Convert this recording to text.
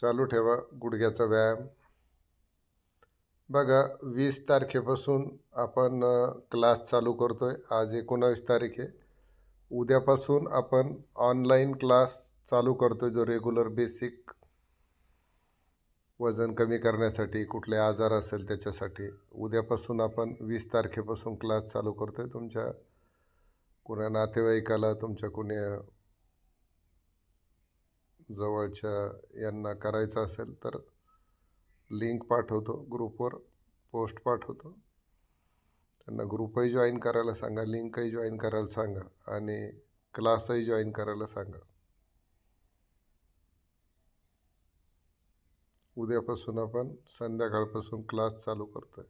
चालू ठेवा गुडघ्याचा व्यायाम. बघा 20 तारखेपासून आपण क्लास चालू करतोय. आज 19 तारीख आहे. उद्यापासून आपण ऑनलाईन क्लास चालू करतोय, जो रेग्युलर बेसिक वजन कमी करण्यासाठी, कुठले आजार असेल त्याच्यासाठी. उद्यापासून आपण 20 तारखेपासून क्लास चालू करतोय. तुमच्या कुण्या नातेवाईकाला, तुमच्या कुण्या जवळच्या यांना करायचं असेल तर लिंक पाठवतो, ग्रुपवर पोस्ट पाठवतो. त्यांना ग्रुपही जॉईन करायला सांगा, लिंकही जॉईन करायला सांगा आणि क्लासही जॉईन करायला सांगा. उद्यापासून आपण संध्याकाळपासून क्लास चालू करतोय.